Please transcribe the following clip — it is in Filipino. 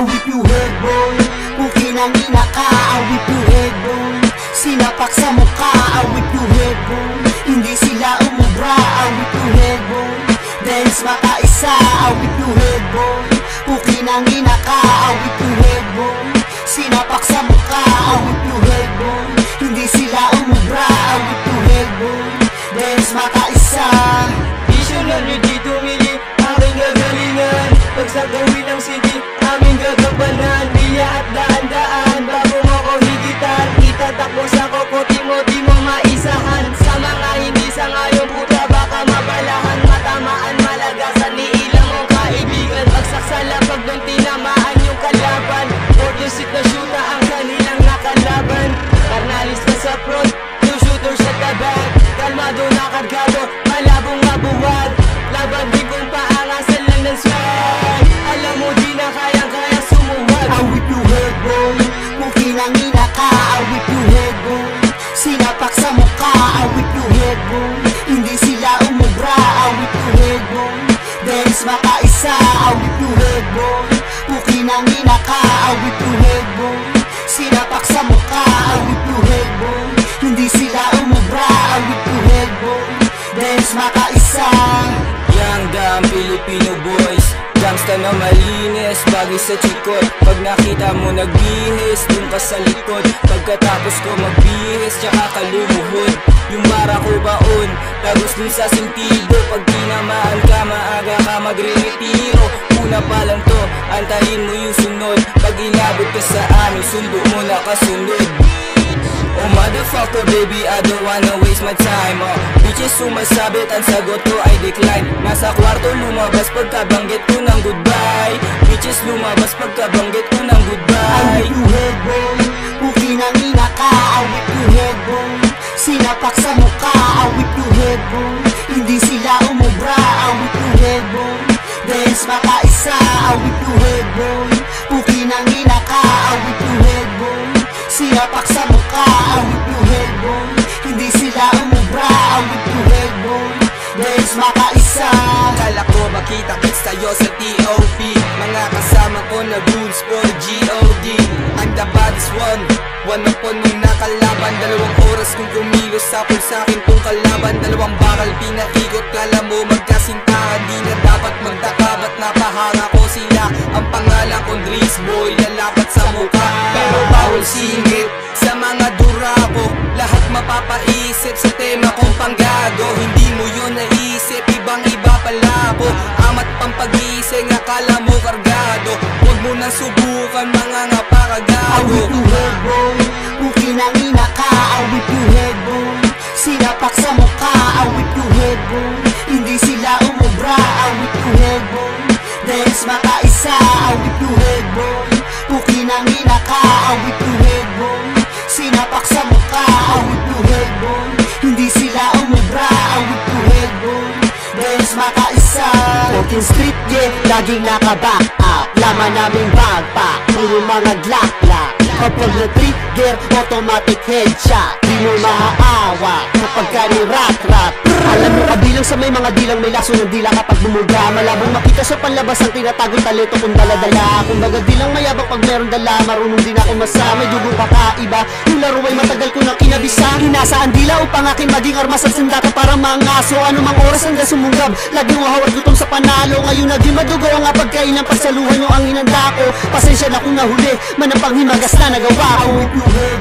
whip your head boy. Pukin ang ina ka, I'll whip your head boy. Sinapak sa mukha, I'll whip your head boy. Hindi sila umubra, I'll whip your head boy. Dance makaisa, I'll whip your head boy. Pukin ang ina ka, I'll whip your head boy. Sinapak sa mukha, I'll whip your head boy. Hindi sila umubra, I'll whip your head boy. Dance makaisa. Visionan nyo dito mili, aking gagalingan. Pag sa gawin ng CD, aming gagabanan. Biya at daan-daan, bago mo ko higitan. Itatakbo sa koko, di mo maisahan. Sa mga hindi sa ngayon, puta baka mabalahan. Matamaan, malagasan, ni ilang mong kaibigan. Bagsak sa lapag nung tinamaan yung kalaban. Order sit na shoota ang kanilang nakalaban. Karnalis na sa front, yung shooter sa tabag. Kalmado na kargado, malabong mabuwag. Laban din kung paangasan lang ng swag. Alam mo di na kayang-kaya sumuwag. I'll whip your head boy. Pukin ang ina ka, I'll whip your head boy. Sinapak sa mukha, I'll whip your head boy. Hindi sila umubra, I'll whip your head boy. Dance makaisa, I'll whip your head boy. Pukin ang ina ka, I'll whip your head boy. Sinapak sa mukha, I'll whip your head boy. Hindi sila umubra, I'll whip your head boy. Dance makaisa. Young dumb Filipino boys, gangsta na malinis, bagay sa chikot. Pag nakita mo nagbihis, dun ka sa likod. Pagkatapos ko magbihis, tsaka kalumuhod. Yung bara ko baon, tagos dun sa sentido. Pag tinamaan ka, maaga ka magre-retiro. Una pa lang to, antayin mo yung sunod. Pag inabot ka sa amin, sundo mo na kasunod. Oh motherfucker baby, I don't wanna waste my time. Bitches sumasabit, ang sagot ko ay decline. Nasa kwarto lumabas pagkabanggit ko ng goodbye. Bitches lumabas pagkabanggit ko ng I'll goodbye. whip your head boy. Pukin ang ina ka, I'll whip your head boy. Sinapak sa mukha, I'll whip your head boy. Hindi sila umubra, I'll whip your head boy. Dance makaisa, I'll whip your head boy. Pukin ang ina ka, I'll whip your head boy. Sinapak sa mukha, I'll whip your head boy. Hindi sila umubra, I'll whip your head boy. Dance makaisa. Kala ko makita-kits tayo sa TOP. Mga kasama ko na rules for GOD. I'm the baddest one, one upon mong nakalaban. 2 oras kung kumilos sapol sa'kin tong kalaban. 2 bakal pinaikot, kala mo magkasintahan. Di na dapat magtaka, ba't napahanga ko sila. Ang pangalan kong Dries Boy, lalapat sa mukha. Pero bawal singit sa mga durako. Lahat mapapaisip sa tema kong panggago. Hindi mo yun naisip, ibang iba pala po. Amat pang pag-iising, akala mo kargado. Huwag mo nang subukan, mga I'll napakagago. whip your head boy. Pukin ang ina ka, I'll whip your head boy. Sinapak sa mukha, I'll whip your head boy. Hindi sila umubra, I'll whip your head boy. Dance makaisa, I'll whip your head boy. Pukin ang ina ka, I'll whip your head boy. Sinapak sa mukha, I'll whip your head boy. Hindi sila umubra, I'll whip your head boy. Dance makaisa. 14th Street, yeah, laging naka-back up. Laman naming bagpak, puro mga glock-lock. Kapag na-trigger, automatic headshot. Di mo maaawa kapag ka ni-rat-rat. Alam mo kabilang sa may mga dilang, may laso ng dila kapag bumuga. Malabong makita sa panlabas ang tinatagong talento kung daladala. Kumbaga dilang mayabang pag meron dala. Marunong din ako masama, may dugong kakaiba. Yung laro ay matagal ko nang kinabisa. Hinasaan dila upang aking maging armas at sandata para mga aso. Anumang oras hanggang sumunggab, lagi mo hawag gutom sa panalo. Ngayon naging madugo ang pagkain ng pagsaluhan nyo ang inanda ko. Pasensya na kung nahuli, manapang himagas na nagawa ko. I'll whip your head